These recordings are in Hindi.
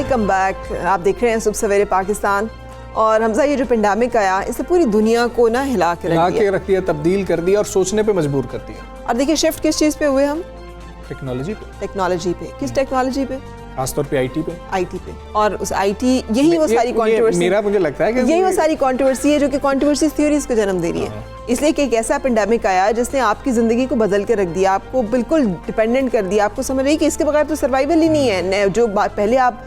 Welcome back. आप देख रहे हैं सुबह सवेरे पाकिस्तान। और हमजा, ये जो पेंडेमिक आया इसने पूरी दुनिया को ना हिला के रख दिया, तब्दील कर दिया और सोचने पे मजबूर कर दिया। और देखिए शिफ्ट किस चीज़ पे हुए हम? टेक्नोलॉजी पे। किस टेक्नोलॉजी पे? खासतौर पे आईटी पे। और उस आईटी यही वो सारी कंट्रोवर्सी, मुझे लगता है कि यही वो सारी कंट्रोवर्सी है जो कि कंट्रोवर्सी थ्योरीज को जन्म दे रही है। इसलिए कि एक ऐसा पेंडेमिक आया जिसने आपकी ज़िंदगी को बदल के रख दिया, आपको बिल्कुल डिपेंडेंट कर दिया। आपको समझ रही कि इसके बगैर तो सर्वाइवल ही नहीं है। जो पहले आप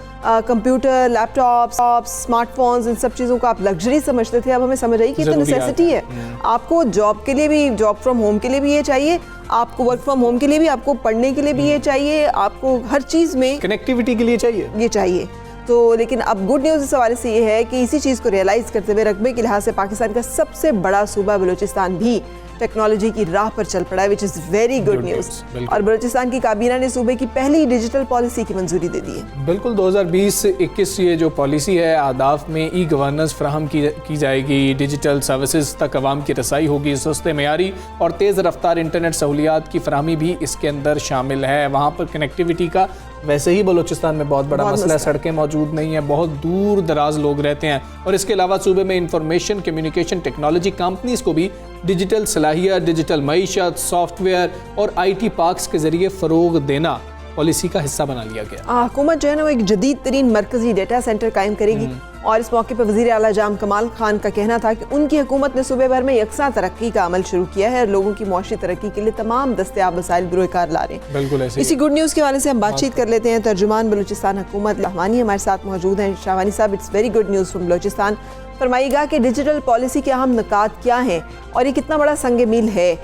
कंप्यूटर, लैपटॉप, स्मार्टफोन्स, इन सब चीज़ों को आप लग्जरी समझते थे, अब हमें समझ रही कि ये तो नेसेसिटी है। आपको जॉब के लिए भी, जॉब फ्रॉम होम के लिए भी ये चाहिए, आपको वर्क फ्रॉम होम के लिए भी, आपको पढ़ने के लिए भी ये चाहिए, आपको हर चीज़ में कनेक्टिविटी के लिए ये चाहिए। तो लेकिन अब गुड न्यूज़ इस हवाले से ये है कि इसी चीज़ को रियलाइज़ करते हुए रकबे के लिहाज से पाकिस्तान का सबसे बड़ा सूबा बलूचिस्तान भी टेक्नोलॉजी की राह पर चल पड़ा है, which is very good news. और बलूचिस्तान की काबीना ने सूबे की पहली डिजिटल पॉलिसी की मंजूरी दे दी है। बिल्कुल, 2020-21 ये जो पॉलिसी है, आदाफ में ई गवर्नेंस फ्राहम की जाएगी, डिजिटल सर्विसेज तक अवाम की रसाई होगी, सस्ते मयारी और तेज़ रफ्तार इंटरनेट सहूलियात की फराहमी भी इसके अंदर शामिल है। वहाँ पर कनेक्टिविटी का वैसे ही बलूचिस्तान में बहुत बड़ा मसला है, सड़कें मौजूद नहीं है, बहुत दूर दराज लोग रहते हैं। और इसके अलावा सूबे में इंफॉर्मेशन कम्युनिकेशन टेक्नोलॉजी कंपनीज को भी डिजिटल सलाहियत, डिजिटल मईशत, सॉफ्टवेयर और IT पार्क्स के जरिए फ़रोग देना पॉलिसी का हिस्सा बना लिया गया। हुकूमत जो है ना वो एक जदीद तरीन मरकजी डेटा सेंटर कायम करेगी। और इस मौके पर वज़ीर आला जाम कमाल खान का कहना था कि उनकी हुकूमत ने सूबे भर में यकसा तरक्की का अमल शुरू किया है और लोगों की मौशी तरक्की के लिए तमाम दस्तयाब वसाइल बरोकार ला रहे हैं। बिल्कुल ऐसे इसी गुड न्यूज़ के हवाले से हम बातचीत कर लेते हैं। तर्जुमान बलूचिस्तान हुकूमत शाहवानी हमारे साथ मौजूद हैं। शाहवानी साहब, it's very good news from Balochistan. फरमाइएगा कि डिजिटल पॉलिसी के अहम नुकात क्या हैं और ये कितना बड़ा संग मील है,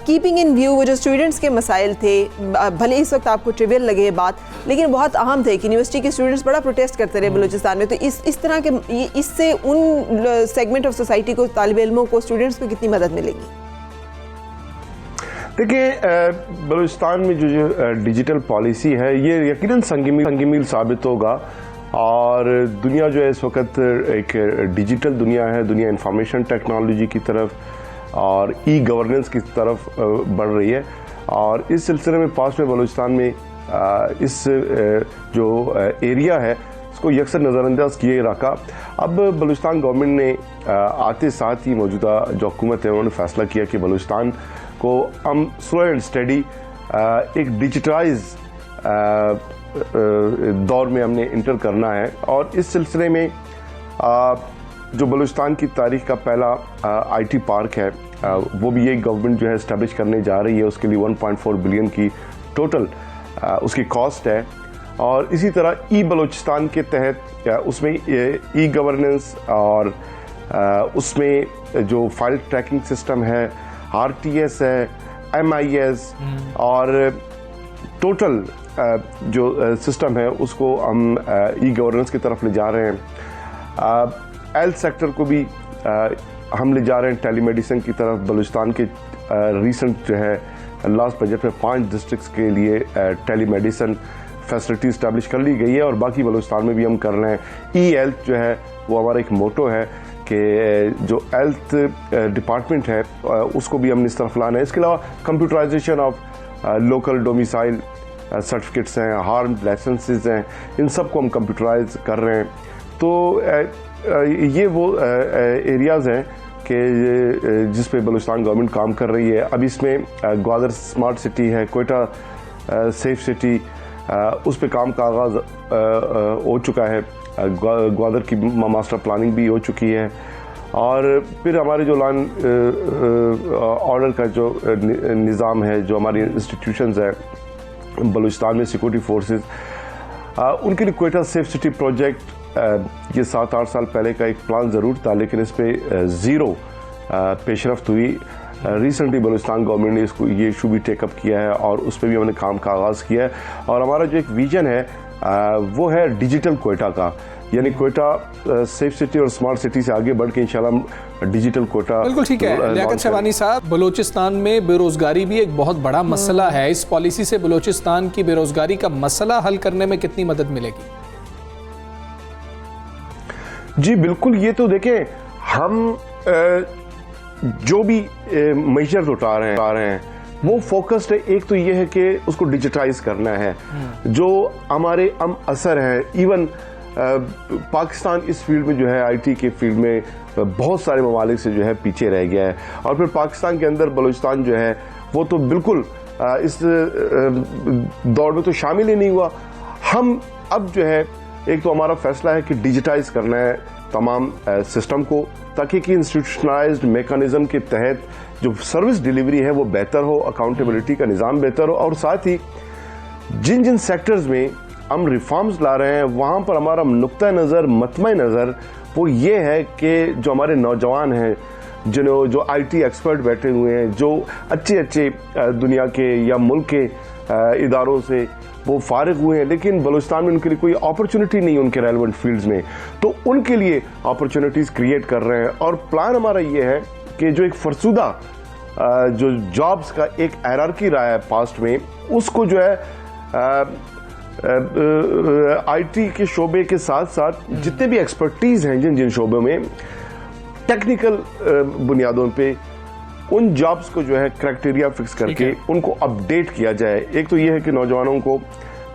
कीपिंग इन व्यू वो जो स्टूडेंट्स के मसाइल थे, भले इस वक्त आपको ट्रिवियल लगे बात, लेकिन बहुत अहम थे कि यूनिवर्सिटी के स्टूडेंट्स बड़ा प्रोटेस्ट करते रहे बलूचिस्तान में। तो इस तरह के इससे उन सेगमेंट ऑफ सोसाइटी को, तालिब इल्मों को, स्टूडेंट्स को कितनी मदद मिलेगी? देखिए, बलूचिस्तान में जो डिजिटल पॉलिसी है ये यकीनन संग मील साबित होगा। और दुनिया जो है इस वक्त एक डिजिटल दुनिया है, दुनिया इंफॉर्मेशन टेक्नोलॉजी की तरफ और ई गवर्नेंस की तरफ बढ़ रही है। और इस सिलसिले में पास में बलूचिस्तान में इस जो एरिया है इसको यकसर नज़रअंदाज किए रखा। अब बलूचिस्तान गवर्नमेंट ने आते साथ ही मौजूदा जो हुकूमत है उन्होंने फैसला किया कि बलूचिस्तान को हम स्लो एंड स्टडी एक डिजिटाइज दौर में हमने इंटर करना है। और इस सिलसिले में जो बलूचिस्तान की तारीख का पहला IT पार्क है वो भी ये गवर्नमेंट जो है इस्टेब्लिश करने जा रही है। उसके लिए 1.4 बिलियन की टोटल उसकी कॉस्ट है। और इसी तरह ई बलूचिस्तान के तहत उसमें ई गवर्नेंस और उसमें जो फाइल ट्रैकिंग सिस्टम है, RTS है, MIS और टोटल जो सिस्टम है उसको हम ई गवर्नेंस की तरफ ले जा रहे हैं। हेल्थ सेक्टर को भी हम ले जा रहे हैं टेलीमेडिसिन की तरफ। बलूचिस्तान के रीसेंट जो है लास्ट बजट में 5 डिस्ट्रिक्ट्स के लिए टेलीमेडिसिन फैसिलिटी इस्टेब्लिश कर ली गई है और बाकी बलूचिस्तान में भी हम कर रहे हैं। ई हेल्थ जो है वो हमारा एक मोटो है कि जो हेल्थ डिपार्टमेंट है उसको भी हमने इस तरफ लाना है। इसके अलावा computerisation of local domicile certificates हैं, हार्म लाइसेंसेस हैं, इन सब को हम कंप्यूटराइज कर रहे हैं। तो ये वो एरियाज़ हैं कि जिस पे बलूचिस्तान गवर्नमेंट काम कर रही है। अब इसमें ग्वादर स्मार्ट सिटी है, कोयटा सेफ सिटी, उस पे काम का आगाज़ हो चुका है। ग्वादर की मास्टर प्लानिंग भी हो चुकी है। और फिर हमारे जो लॉ ऑर्डर का जो निज़ाम है, जो हमारी इंस्टीट्यूशंस है बलूचिस्तान में, सिक्योरिटी फोर्सेस, उनके लिए कोयटा सेफ सिटी प्रोजेक्ट ये 7-8 साल पहले का एक प्लान ज़रूर था, लेकिन इस पर ज़ीरो पेशरफ्त हुई। रिसेंटली बलूचिस्तान गवर्नमेंट ने इसको ये इशू भी टेकअप किया है और उस पर भी हमने काम का आगाज़ किया है। और हमारा जो एक विजन है वो है डिजिटल कोयटा का, यानी कोयटा सेफ सिटी और स्मार्ट सिटी से आगे बढ़ के इंशाल्लाह डिजिटल कोयटा। बिल्कुल ठीक है। लियाकत शाहवानी साहब, बलूचिस्तान में बेरोजगारी भी एक बहुत बड़ा मसला है। इस पॉलिसी से बलूचिस्तान की बेरोजगारी का मसला हल करने में कितनी मदद मिलेगी? जी बिल्कुल, ये तो देखें, हम जो भी मेजर्स उठा रहे हैं वो फोकस्ड है। एक तो ये है कि उसको डिजिटाइज करना है, जो हमारे असर है, इवन पाकिस्तान इस फील्ड में जो है आईटी के फील्ड में बहुत सारे ममालिक से जो है पीछे रह गया है, और फिर पाकिस्तान के अंदर बलूचिस्तान जो है वो तो बिल्कुल इस दौड़ में तो शामिल ही नहीं हुआ। हम अब जो है एक तो हमारा फैसला है कि डिजिटाइज करना है तमाम सिस्टम को, ताकि कि इंस्टीट्यूशनलाइज्ड मैकेनिज्म के तहत जो सर्विस डिलीवरी है वो बेहतर हो, अकाउंटेबिलिटी का निज़ाम बेहतर हो, और साथ ही जिन जिन सेक्टर्स में हम रिफॉर्म्स ला रहे हैं वहाँ पर हमारा नुक्ता नज़र, मतमय नज़र वो ये है कि जो हमारे नौजवान हैं, जो आईटी एक्सपर्ट बैठे हुए हैं, जो अच्छे दुनिया के या मुल्क के इदारों से वो फारिग हुए हैं, लेकिन बलूचिस्तान में उनके लिए कोई अपॉर्चुनिटी नहीं है उनके रेलेवेंट फील्ड्स में, तो उनके लिए अपॉर्चुनिटीज़ क्रिएट कर रहे हैं। और प्लान हमारा ये है कि जो एक फरसुदा जो जॉब्स का एक हायरार्की रहा है पास्ट में, उसको जो है आईटी के शोबे के साथ साथ जितने भी एक्सपर्टीज हैं जिन जिन शोबों में, टेक्निकल बुनियादों पे उन जॉब्स को जो है क्राइटेरिया फिक्स करके उनको अपडेट किया जाए। एक तो ये है कि नौजवानों को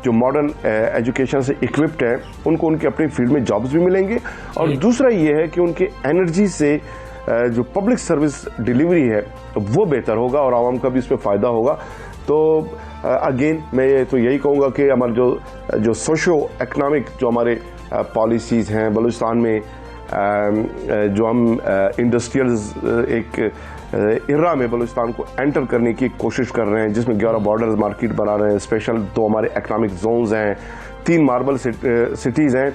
जो मॉडर्न एजुकेशन से इक्विप्ड है उनको उनके अपने फील्ड में जॉब्स भी मिलेंगे, और दूसरा ये है कि उनके एनर्जी से जो पब्लिक सर्विस डिलीवरी है वो बेहतर होगा और आवाम का भी इसमें फ़ायदा होगा। तो अगेन मैं तो यही कहूँगा कि हमारे जो सोशो इकनॉमिक जो हमारे पॉलिसीज़ हैं बलूचिस्तान में, जो हम इंडस्ट्रियल एक इरा में बलूचिस्तान को एंटर करने की कोशिश कर रहे हैं, जिसमें 11 बॉर्डर्स मार्केट बना रहे हैं, स्पेशल 2 हमारे इकनॉमिक जोन्स हैं, 3 मार्बल सिटीज़ हैं।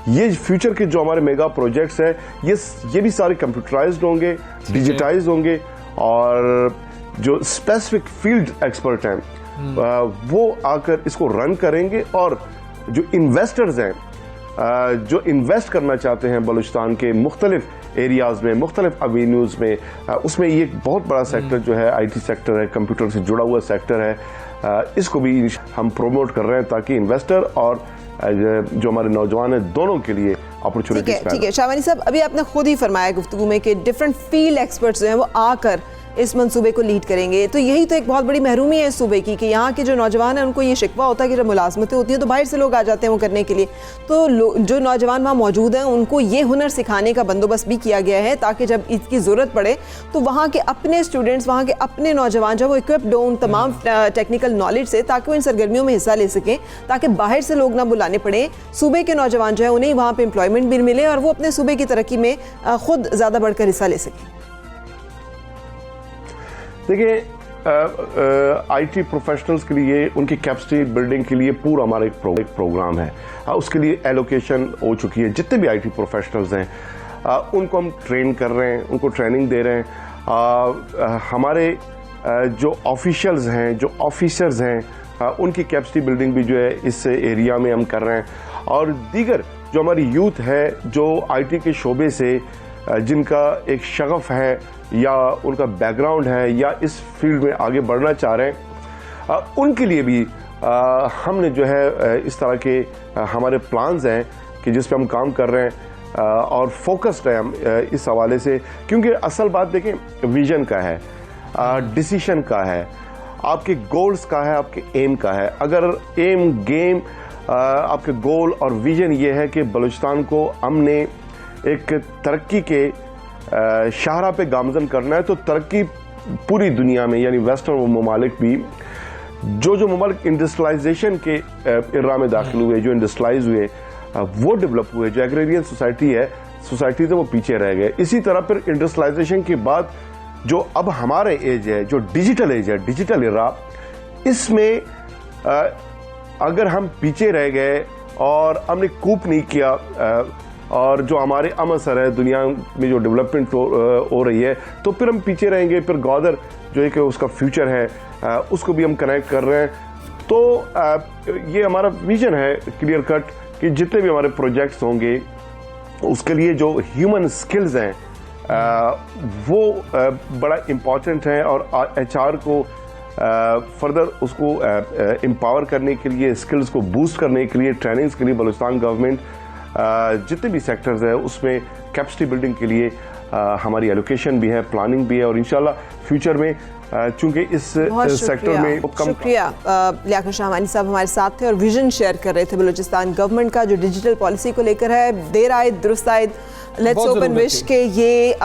ये फ्यूचर के जो हमारे मेगा प्रोजेक्ट्स हैं ये भी सारे कंप्यूटराइज्ड होंगे, डिजिटाइज होंगे, और जो स्पेसिफिक फील्ड एक्सपर्ट हैं वो आकर इसको रन करेंगे, और जो इन्वेस्टर्स हैं जो इन्वेस्ट करना चाहते हैं बलूचिस्तान के मुख्तलिफ एरियाज़ में, मुख्तलिफ एवेन्यूज़ में, उसमें ये एक बहुत बड़ा सेक्टर जो है आईटी सेक्टर है, कंप्यूटर से जुड़ा हुआ सेक्टर है, इसको भी हम प्रोमोट कर रहे हैं ताकि इन्वेस्टर और जो हमारे नौजवान हैं दोनों के लिए अपॉर्चुनिटी। ठीक है शाहवानी साहब, अभी आपने खुद ही फरमाया गुफ्तगू में कि डिफरेंट फील्ड एक्सपर्ट्स जो हैं वो आकर इस मंसूबे को लीड करेंगे, तो यही तो एक बहुत बड़ी महरूमी है इस सूबे की कि यहाँ के जो नौजवान हैं उनको ये शिकवा होता है कि जब मुलाजमतें होती हैं तो बाहर से लोग आ जाते हैं वो करने के लिए, तो जो नौजवान वहाँ मौजूद हैं उनको ये हुनर सिखाने का बंदोबस्त भी किया गया है ताकि जब इसकी ज़रूरत पड़े तो वहाँ के अपने स्टूडेंट्स, वहाँ के अपने नौजवान जो वो इक्विप्ड हों तमाम टेक्निकल नॉलेज से, ताकि वो इन सरगर्मियों में हिस्सा ले सकें, ताकि बाहर से लोग ना बुलाने पड़े, सूबे के नौजवान जो है उन्हें वहाँ पर एम्प्लॉयमेंट भी मिले और वो अपने सूबे की तरक्की में खुद ज़्यादा बढ़कर हिस्सा ले सकें। देखिए, आईटी प्रोफेशनल्स के लिए उनकी कैपेसिटी बिल्डिंग के लिए पूरा हमारा एक प्रोग्राम है, उसके लिए एलोकेशन हो चुकी है। जितने भी आईटी प्रोफेशनल्स हैं उनको हम ट्रेन कर रहे हैं, उनको ट्रेनिंग दे रहे हैं। हमारे जो ऑफिशियल्स हैं, जो ऑफिसर्स हैं, उनकी कैपेसिटी बिल्डिंग भी जो है इस एरिया में हम कर रहे हैं, और दीगर जो हमारी यूथ है जो आईटी के शोबे से जिनका एक शगफ है या उनका बैकग्राउंड है या इस फील्ड में आगे बढ़ना चाह रहे हैं, उनके लिए भी हमने जो है इस तरह के हमारे प्लान्स हैं कि जिस पे हम काम कर रहे हैं, और फोकस्ड है हम इस हवाले से, क्योंकि असल बात देखें विजन का है, डिसीशन का है, आपके गोल्स का है, आपके एम का है। अगर एम गेम आपके गोल और विजन ये है कि बलूचिस्तान को हमने एक तरक्की के शाहरा पे गामजन करना है, तो तरक्की पूरी दुनिया में यानी वेस्टर्न ममालिक भी जो ममालिक इंडस्ट्रियलाइजेशन के इरा में दाखिल हुए, जो इंडस्ट्रियलाइज हुए, वो डेवलप हुए, जो एग्रेरियन सोसाइटी है, सोसाइटी से वो पीछे रह गए। इसी तरह फिर इंडस्ट्रियलाइजेशन के बाद जो अब हमारे एज है, जो डिजिटल एज है, डिजिटल इरा, इसमें अगर हम पीछे रह गए और हमने कूप नहीं किया, और जो हमारे अमसर है दुनिया में जो डेवलपमेंट हो रही है, तो फिर हम पीछे रहेंगे। फिर गौदर जो है कि उसका फ्यूचर है उसको भी हम कनेक्ट कर रहे हैं। तो ये हमारा विजन है क्लियर कट कि जितने भी हमारे प्रोजेक्ट्स होंगे उसके लिए जो ह्यूमन स्किल्स हैं वो बड़ा इम्पॉर्टेंट है, और HR को फर्दर उसको एम्पावर करने के लिए, स्किल्स को बूस्ट करने के लिए, ट्रेनिंग्स के लिए बलूचिस्तान गवर्नमेंट जितने भी सेक्टर्स है उसमें कैपेसिटी बिल्डिंग के लिए हमारी एलोकेशन भी है, प्लानिंग भी है, और इंशाल्लाह फ्यूचर में चूंकि इस सेक्टर में शुक्रिया लियाकत शाहवानी साहब हमारे साथ थे और विजन शेयर कर रहे थे बलूचिस्तान गवर्नमेंट का जो डिजिटल पॉलिसी को लेकर है। देर आयद दुरुस्त आयद, लेट्स ओपन विश के ये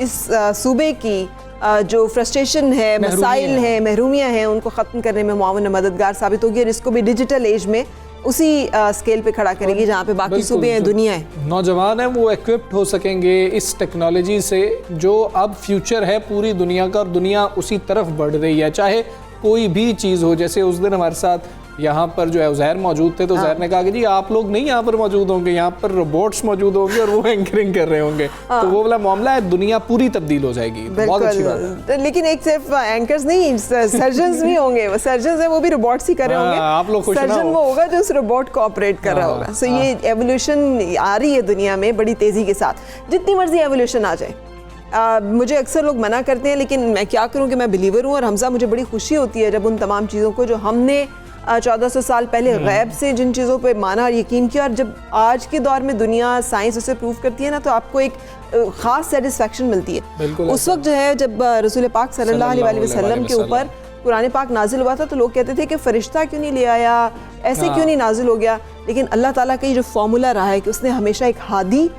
इस सूबे की जो फ्रस्ट्रेशन है, मसाइल हैं, महरूमियाँ हैं, उनको ख़त्म करने में मुआवन मददगार साबित होगी और इसको भी डिजिटल एज में उसी स्केल पे खड़ा करेगी जहाँ पे बाकी सूबे हैं, दुनिया है। नौजवान हैं वो इक्विप्ड हो सकेंगे इस टेक्नोलॉजी से जो अब फ्यूचर है पूरी दुनिया का और दुनिया उसी तरफ बढ़ रही है। चाहे कोई भी चीज़ हो, जैसे उस दिन हमारे साथ यहाँ पर जो है उज़ैर मौजूद थे तो उज़ैर ने कहा कि जी आप लोग नहीं यहाँ पर मौजूद होंगे, यहाँ पर रोबोट्स मौजूद होंगे और वो एंकरिंग कर रहे होंगे। तो वो वाला मामला है, दुनिया पूरी तब्दील हो जाएगी। बहुत अच्छी बात है। लेकिन एक सिर्फ एंकर्स नहीं, सर्जन्स भी होंगे। वो सर्जन्स है वो भी रोबोट्स ही कर रहे होंगे। आप लोग खुश ना हो। सर्जन वो होगा जो उस रोबोट को ऑपरेट कर रहा होगा। सो ये एवोल्यूशन आ रही है दुनिया में बड़ी तेज़ी के साथ। जितनी मर्जी एवोल्यूशन आ जाए, मुझे अक्सर लोग मना करते हैं लेकिन मैं क्या करूं कि मैं बिलीवर हूं। और हमजा, मुझे बड़ी खुशी होती है जब उन तमाम चीज़ों को जो हमने 1400 साल पहले गैब से जिन चीज़ों पे माना और यकीन किया, और जब आज के दौर में दुनिया साइंस उसे प्रूव करती है ना, तो आपको एक ख़ास सेटिस्फेक्शन मिलती है। उस वक्त जो है जब रसूल पाक सल्लल्लाहु अलैहि वसल्लम के ऊपर कुरान पाक नाजिल हुआ था तो लोग कहते थे कि फ़रिश्ता क्यों नहीं ले आया, ऐसे क्यों नहीं नाजिल हो गया। लेकिन अल्लाह ताला का ये जो फॉर्मूला रहा है कि उसने हमेशा एक हादी,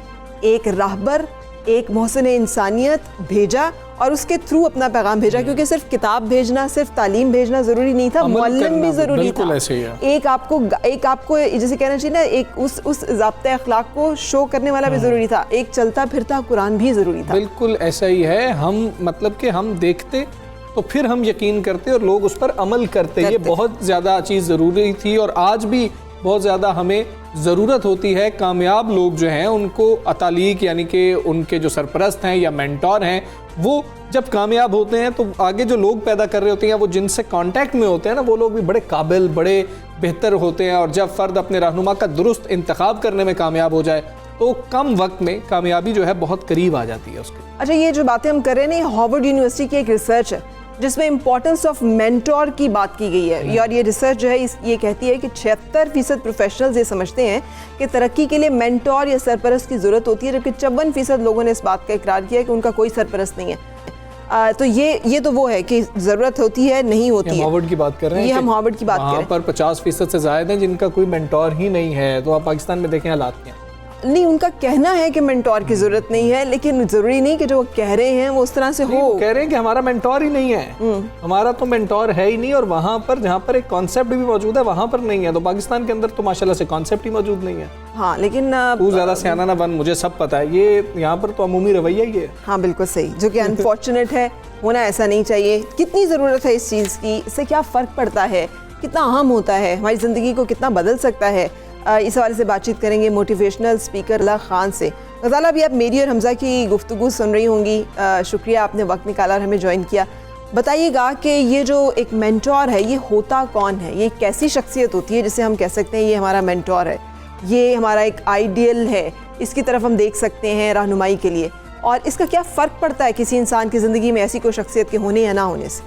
एक राहबर, एक मोहसिन इंसानियत भेजा और उसके थ्रू अपना पैगाम भेजा। क्योंकि सिर्फ किताब भेजना, सिर्फ तालीम भेजना ज़रूरी नहीं था, मुअल्लिम भी ज़रूरी था। एक आपको जैसे कहना चाहिए ना, एक उस ज़ाब्ते अखलाक को शो करने वाला भी ज़रूरी था। एक चलता फिरता कुरान भी ज़रूरी था। बिल्कुल ऐसा ही है। हम मतलब कि हम देखते तो फिर हम यकीन करते और लोग उस पर अमल करते। ये बहुत ज़्यादा चीज़ ज़रूरी थी और आज भी बहुत ज़्यादा हमें ज़रूरत होती है। कामयाब लोग जो हैं उनको अतालीक यानी कि उनके जो सरपरस्त हैं या मेंटोर हैं, वो जब कामयाब होते हैं तो आगे जो लोग पैदा कर रहे होते हैं, वो जिनसे कांटेक्ट में होते हैं ना, वो लोग भी बड़े काबिल, बड़े बेहतर होते हैं। और जब फ़र्द अपने रहनुमा का दुरुस्त इंतखाब करने में कामयाब हो जाए तो कम वक्त में कामयाबी जो है बहुत करीब आ जाती है उसके। अच्छा, ये जो बातें हम कर रहे हैं ना, हार्वर्ड यूनिवर्सिटी की एक रिसर्च है जिसमें इंपॉर्टेंस ऑफ मेंटोर की बात की गई है। और ये रिसर्च जो है ये कहती है कि 76% प्रोफेशनल्स ये समझते हैं कि तरक्की के लिए मेंटोर या सरपरस्त की ज़रूरत होती है, जबकि 54% लोगों ने इस बात का इकरार किया कि उनका कोई सरपरस्त नहीं है। तो ये तो वो है कि ज़रूरत होती है, नहीं होती है। हार्वर्ड की बात कर रहे हैं, ये हम हार्वर्ड की बात कर रहे हैं। पर 50% से ज़्यादा हैं जिनका कोई मेंटोर ही नहीं है। तो आप पाकिस्तान में देखें हालात क्या नहीं, उनका कहना है कि मेंटोर की जरूरत नहीं है, लेकिन जरूरी नहीं कि जो वो कह रहे हैं वो उस तरह से हो। कह रहे हैं कि हमारा मेंटोर ही नहीं है, हमारा तो मेंटोर है ही नहीं। और वहाँ पर जहाँ पर एक कॉन्सेप्ट भी मौजूद है वहाँ पर नहीं है। तो पाकिस्तान के अंदर तो माशाल्लाह से कॉन्सेप्ट ही मौजूद नहीं है। हाँ, लेकिन तू ज़्यादा सियाना ना बन, मुझे सब पता है। ये यहाँ पर तो अमूमी रवैया ही है। हाँ बिल्कुल सही, जो कि अनफॉर्चुनेट है, होना ऐसा नहीं चाहिए। कितनी ज़रूरत है इस चीज़ की, इससे क्या फ़र्क पड़ता है, कितना अहम होता है, हमारी ज़िंदगी को कितना बदल सकता है, इस हवाले से बातचीत करेंगे मोटिवेशनल स्पीकर गज़ाला खान से। गज़ाला, अभी आप मेरी और हमजा की गुफ्तगू सुन रही होंगी। शुक्रिया आपने वक्त निकाला और हमें ज्वाइन किया। बताइएगा कि ये जो एक मेंटोर है ये होता कौन है, ये कैसी शख्सियत होती है जिसे हम कह सकते हैं ये हमारा मेंटोर है, ये हमारा एक आइडियल है, इसकी तरफ हम देख सकते हैं रहनुमाई के लिए, और इसका क्या फ़र्क पड़ता है किसी इंसान की ज़िंदगी में ऐसी कोई शख्सियत के होने या ना होने से?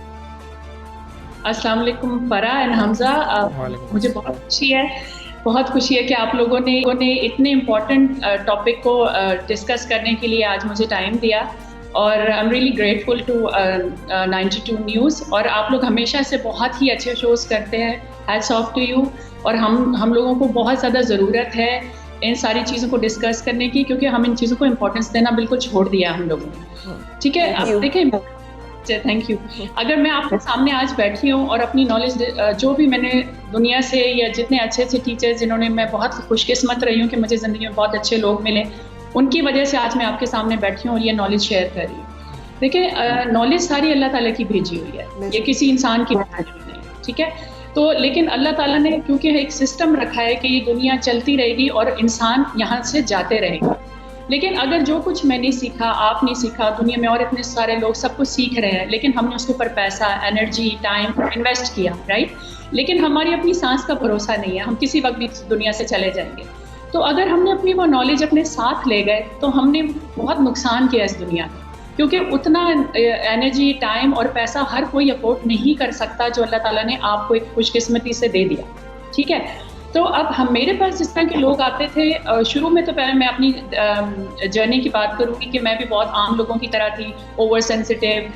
अस्सलाम वालेकुम फरा एंड हमजा, मुझे बहुत खुशी है कि आप लोगों ने इतने इम्पोर्टेंट टॉपिक को डिस्कस करने के लिए आज मुझे टाइम दिया। और I am really grateful to 92 news. और आप लोग हमेशा से बहुत ही अच्छे शोज़ करते हैं, हैट्स ऑफ टू यू। और हम लोगों को बहुत ज़्यादा ज़रूरत है इन सारी चीज़ों को डिस्कस करने की, क्योंकि हम इन चीज़ों को इम्पोर्टेंस देना बिल्कुल छोड़ दिया हम लोगों ने। ठीक है, अब देखें, थैंक यू। अगर मैं आपके सामने आज बैठी हूँ और अपनी नॉलेज जो भी मैंने दुनिया से या जितने अच्छे अच्छे टीचर्स जिन्होंने, मैं बहुत खुशकिस्मत रही हूँ कि मुझे ज़िंदगी में बहुत अच्छे लोग मिले, उनकी वजह से आज मैं आपके सामने बैठी हूँ और ये नॉलेज शेयर कर रही हूँ। देखिए, नॉलेज सारी अल्लाह ताला की भेजी हुई है, ये किसी इंसान की बनाई हुई नहीं है। ठीक है, तो लेकिन अल्लाह ताला ने क्योंकि एक सिस्टम रखा है कि ये दुनिया चलती रहेगी और इंसान यहाँ से जाते रहेंगे। लेकिन अगर जो कुछ मैंने सीखा, आप नहीं सीखा, दुनिया में और इतने सारे लोग सब कुछ सीख रहे हैं, लेकिन हमने उसके ऊपर पैसा, एनर्जी, टाइम इन्वेस्ट किया, राइट। लेकिन हमारी अपनी सांस का भरोसा नहीं है, हम किसी वक्त भी दुनिया से चले जाएंगे। तो अगर हमने अपनी वो नॉलेज अपने साथ ले गए तो हमने बहुत नुकसान किया इस दुनिया में, क्योंकि उतना एनर्जी, टाइम और पैसा हर कोई अफोर्ड नहीं कर सकता जो अल्लाह ताला ने आपको एक खुशकिस्मती से दे दिया। ठीक है, तो अब हम मेरे पास जिस तरह के लोग आते थे शुरू में, तो पहले मैं अपनी जर्नी की बात करूँगी कि मैं भी बहुत आम लोगों की तरह थी, ओवर सेंसिटिव,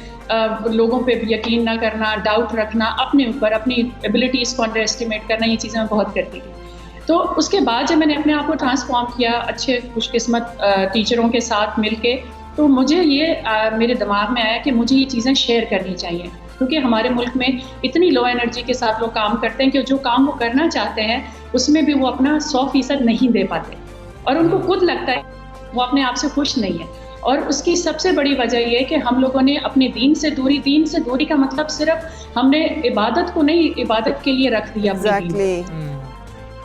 लोगों पे यकीन ना करना, डाउट रखना अपने ऊपर, अपनी एबिलिटीज़ को अंडर एस्टिमेट करना, ये चीज़ें मैं बहुत करती थी। तो उसके बाद जब मैंने अपने आप को ट्रांसफॉर्म किया अच्छे खुशकिस्मत टीचरों के साथ मिलके, तो मुझे ये मेरे दिमाग में आया कि मुझे ये चीज़ें शेयर करनी चाहिए, क्योंकि हमारे मुल्क में इतनी लो एनर्जी के साथ लोग काम करते हैं कि जो काम वो करना चाहते हैं उसमें भी वो अपना 100% नहीं दे पाते, और उनको खुद लगता है वो अपने आप से खुश नहीं है। और उसकी सबसे बड़ी वजह ये है कि हम लोगों ने अपने दीन से दूरी का मतलब सिर्फ हमने इबादत को नहीं, इबादत के लिए रख दिया अपने दीन।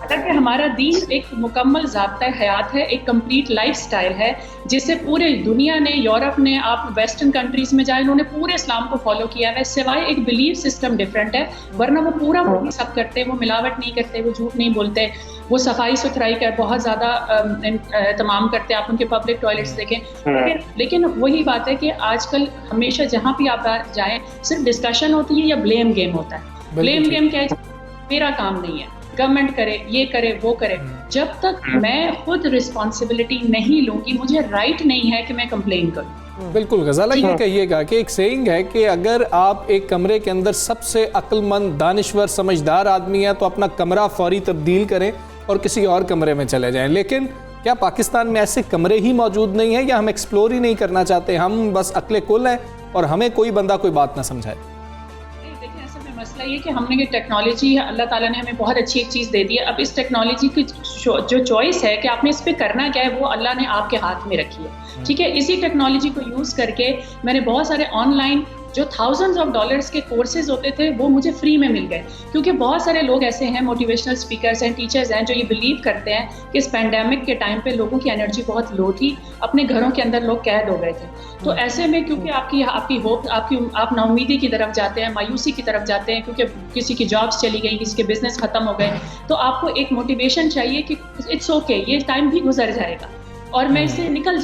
हालांकि हमारा दीन एक मुकम्मल ज़ाब्ता हयात है, एक कंप्लीट लाइफस्टाइल है, जिसे पूरे दुनिया ने, यूरोप ने, आप वेस्टर्न कंट्रीज़ में जाए, उन्होंने पूरे इस्लाम को फॉलो किया है, सिवाय एक बिलीफ सिस्टम डिफरेंट है, वरना वो पूरा सब करते हैं, वो मिलावट नहीं करते, वो झूठ नहीं बोलते, वो सफाई सुथराई का बहुत ज़्यादा तमाम करते हैं, आप उनके पब्लिक टॉयलेट्स देखें। लेकिन वही बात है कि आजकल हमेशा जहाँ भी आप जाएँ सिर्फ डिस्कशन होती है या ब्लेम गेम होता है। ब्लेम गेम क्या है? मेरा काम नहीं है, गवर्नमेंट करे, ये करे, वो करे। जब तक मैं खुद रिस्पॉन्सिबिलिटी नहीं लूंगी, मुझे राइट नहीं है कि मैं कंप्लेन करूं। बिल्कुल गजाला, ये कहिएगा कि एक सेइंग है कि अगर आप एक कमरे के अंदर सबसे अक्लमंद, दानिश्वर, समझदार आदमी है तो अपना कमरा फौरी तब्दील करें और किसी और कमरे में चले जाएं। लेकिन क्या पाकिस्तान में ऐसे कमरे ही मौजूद नहीं है, या हम एक्सप्लोर ही नहीं करना चाहते, हम बस अक्ले कुल हैं और हमें कोई बंदा कोई बात ना समझाए? मसला ये कि हमने ये टेक्नोलॉजी, अल्लाह ताला ने हमें बहुत अच्छी एक चीज़ दे दी है। अब इस टेक्नोलॉजी की जो चॉइस है कि आपने इस पे करना क्या है, वो अल्लाह ने आपके हाथ में रखी है। ठीक है, इसी टेक्नोलॉजी को यूज़ करके मैंने बहुत सारे ऑनलाइन जो थाउजेंड्स ऑफ डॉलर्स के कोर्सेज होते थे वो मुझे फ्री में मिल गए, क्योंकि बहुत सारे लोग ऐसे हैं, मोटिवेशनल स्पीकर्स हैं, टीचर्स हैं, जो ये बिलीव करते हैं कि इस पैंडेमिक के टाइम पे लोगों की एनर्जी बहुत लो थी, अपने घरों के अंदर लोग कैद हो गए थे। तो ऐसे में क्योंकि आपकी होप, आप नाउमीदी की तरफ जाते हैं, मायूसी की तरफ जाते हैं, क्योंकि किसी की जॉब्स चली गई, किसी के बिजनेस खत्म हो गए, तो आपको एक मोटिवेशन चाहिए कि इट्स ओके, ये टाइम भी गुजर जाएगा और मैं इससे निकल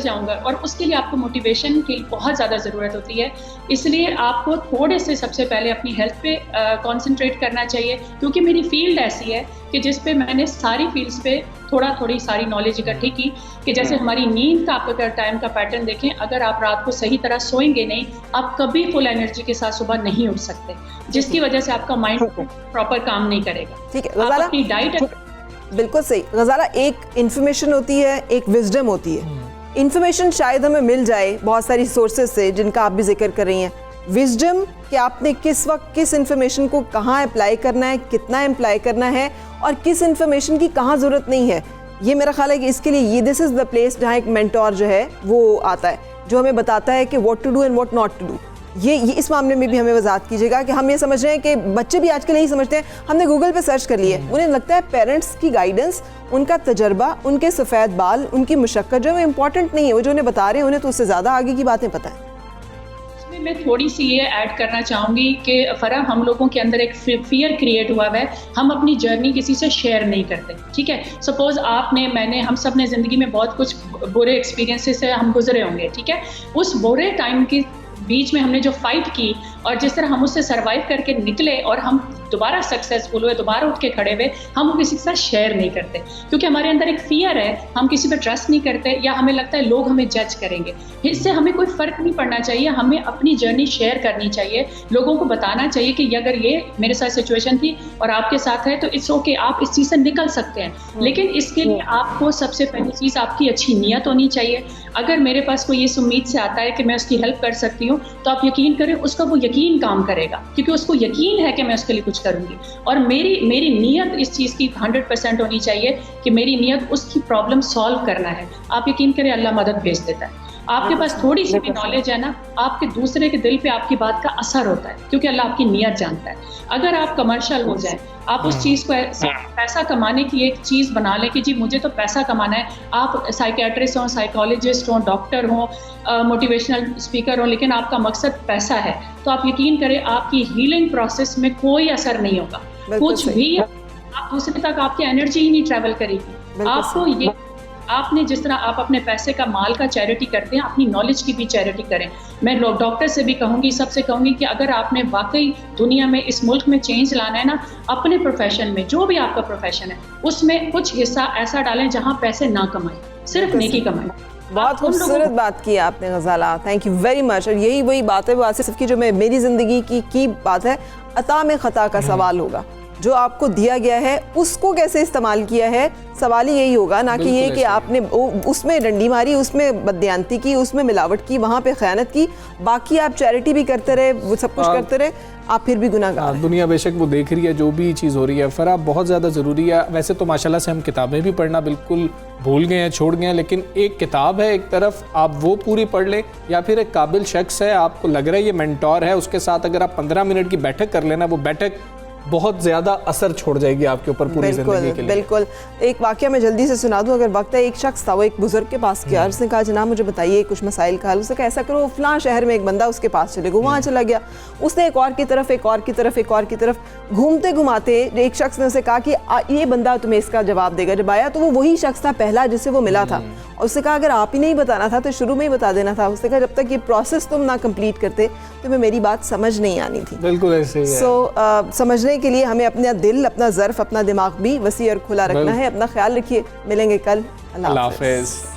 जाऊंगा, और उसके लिए आपको मोटिवेशन की बहुत ज़्यादा ज़रूरत होती है। इसलिए आपको थोड़े से सबसे पहले अपनी हेल्थ पे कंसंट्रेट करना चाहिए, क्योंकि मेरी फील्ड ऐसी है कि जिस पे मैंने सारी फील्ड्स पे थोड़ी सारी नॉलेज इकट्ठी की, कि जैसे हमारी नींद का, आप अगर टाइम का पैटर्न देखें, अगर आप रात को सही तरह सोएंगे नहीं, आप कभी फुल एनर्जी के साथ सुबह नहीं उठ सकते, जिसकी वजह से आपका माइंड प्रॉपर काम नहीं करेगा। ठीक है, आप अपनी डाइट, बिल्कुल सही गजाला, एक इन्फॉर्मेशन होती है, एक विजडम होती है। इन्फॉर्मेशन शायद हमें मिल जाए बहुत सारी सोर्सेज से जिनका आप भी जिक्र कर रही हैं, विजडम कि आपने किस वक्त किस इन्फॉर्मेशन को कहाँ अप्लाई करना है, कितना अप्लाई करना है, और किस इन्फॉर्मेशन की कहाँ ज़रूरत नहीं है, ये मेरा ख्याल है कि इसके लिए ये दिस इज़ द प्लेस जहाँ एक मेंटोर जो है वो आता है, जो हमें बताता है कि what to do and what not to do. ये इस मामले में भी हमें वजाहत कीजिएगा कि हम ये समझ रहे हैं कि बच्चे भी आजकल यही समझते हैं, हमने गूगल पे सर्च कर लिया, उन्हें लगता है पेरेंट्स की गाइडेंस, उनका तजर्बा, उनके सफ़ेद बाल, उनकी मुशक्क़त जो है इम्पॉर्टेंट नहीं है, वो जो उन्हें बता रहे हैं उन्हें तो उससे ज़्यादा आगे की बातें पता है। मैं थोड़ी सी ये ऐड करना चाहूँगी कि फरा, हम लोगों के अंदर एक फियर क्रिएट हुआ है, हम अपनी जर्नी किसी से शेयर नहीं करते। ठीक है, सपोज आपने, मैंने, हम सब ने ज़िंदगी में बहुत कुछ बुरे एक्सपीरियंसेस से हम गुजरे होंगे। ठीक है, उस बुरे टाइम के बीच में हमने जो फाइट की और जिस तरह हम उससे सरवाइव करके निकले और हम दोबारा सक्सेसफुल हुए, दोबारा उठ के खड़े हुए, हम वो किसी के साथ शेयर नहीं करते, क्योंकि हमारे अंदर एक फियर है, हम किसी पे ट्रस्ट नहीं करते, या हमें लगता है लोग हमें जज करेंगे। इससे हमें कोई फ़र्क नहीं पड़ना चाहिए, हमें अपनी जर्नी शेयर करनी चाहिए, लोगों को बताना चाहिए कि अगर ये मेरे साथ सिचुएशन थी और आपके साथ है तो इट्स ओके, आप इस चीज़ से निकल सकते हैं। लेकिन इसके लिए आपको सबसे पहली चीज़ आपकी अच्छी नीयत होनी चाहिए। अगर मेरे पास कोई इस उम्मीद से आता है कि मैं उसकी हेल्प कर सकती हूँ, तो आप यकीन करें उसका वो यकीन काम करेगा, क्योंकि उसको यकीन है कि मैं उसके लिए कुछ करूँगी। और मेरी नीयत इस चीज़ की 100% होनी चाहिए कि मेरी नीयत उसकी प्रॉब्लम सॉल्व करना है। आप यकीन करें, अल्लाह मदद भेज देता है। आपके पास थोड़ी सी भी नॉलेज है ना, आपके दूसरे के दिल पे आपकी बात का असर होता है, क्योंकि अल्लाह आपकी नीयत जानता है। अगर आप कमर्शियल हो जाए, आप उस चीज़ को पैसा कमाने की एक चीज़ बना लें कि जी मुझे तो पैसा कमाना है, आप साइकियाट्रिस्ट हों, साइकोलॉजिस्ट हों, डॉक्टर हों, मोटिवेशनल स्पीकर हों, लेकिन आपका मकसद पैसा है, तो आप यकीन करें आपकी हीलिंग प्रोसेस में कोई असर नहीं होगा। कुछ भी आप दूसरे तक आपकी एनर्जी ही नहीं ट्रैवल करेगी। आपको ये आपने जिस तरह आप अपने पैसे का माल का चैरिटी करते हैं, अपनी नॉलेज की भी चैरिटी करें। मैं डॉक्टर से भी कहूँगी, सबसे कहूँगी कि अगर आपने वाकई दुनिया में, इस मुल्क में चेंज लाना है ना, अपने प्रोफेशन में, जो भी आपका प्रोफेशन है, उसमें कुछ हिस्सा ऐसा डालें जहाँ पैसे ना कमाएं, सिर्फ नेकी कमाएं। बहुत खूबसूरत बात की आपने गजाला, थैंक यू वेरी मच। और यही वही बात है आसिफ की, जो मैं मेरी ज़िंदगी की बात है, अता में ख़ता का सवाल होगा। जो आपको दिया गया है उसको कैसे इस्तेमाल किया है, सवाल ही यही होगा, ना कि ये कि आपने उसमें डंडी मारी, उसमें बदयांती की, उसमें मिलावट की, वहाँ पे खयानत की, बाकी आप चैरिटी भी करते रहे, वो सब कुछ करते रहे, आप फिर भी गुनाहगार। दुनिया बेशक वो देख रही है जो भी चीज़ हो रही है। फराह, बहुत ज़्यादा ज़रूरी है। वैसे तो माशाल्लाह से हम किताबें भी पढ़ना बिल्कुल भूल गए हैं, छोड़ गए हैं, लेकिन एक किताब है एक तरफ, आप वो पूरी पढ़ लें, या फिर एक काबिल शख्स है, आपको लग रहा है ये मेंटोर है, उसके साथ अगर आप 15 मिनट की बैठक कर लेना, वो बैठक बहुत ज़्यादा असर छोड़ जाएगी आपके ऊपर पूरी ज़िंदगी के लिए। बिल्कुल। एक वाक़या मैं जल्दी से सुना दूं अगर वक्त है। एक शख्स था, वो एक बुजुर्ग के पास गया, उसने कहा जनाब मुझे बताइए कुछ मसाइल का हल। उसने कहा ऐसा करो, फलां शहर में एक बंदा उसके पास चले गो, वहाँ चला गया। उसने एक और की तरफ, एक और की तरफ, एक और की तरफ घूमते घुमाते एक शख्स ने उसे कहा कि ये बंदा तुम्हें इसका जवाब देगा। जब आया तो वो वही शख्स था पहला जिससे वो मिला था, और उसने कहा अगर आप ही नहीं बताना था तो शुरू में ही बता देना था। उसने कहा जब तक ये प्रोसेस तुम ना कंप्लीट करते तुम्हें मेरी बात समझ नहीं आनी थी। बिल्कुल ऐसे ही है। समझने के लिए हमें अपना दिल, अपना ज़र्फ, अपना दिमाग भी वसी और खुला रखना है। अपना ख्याल रखिए, मिलेंगे कल। अल्लाह हाफ़िज़।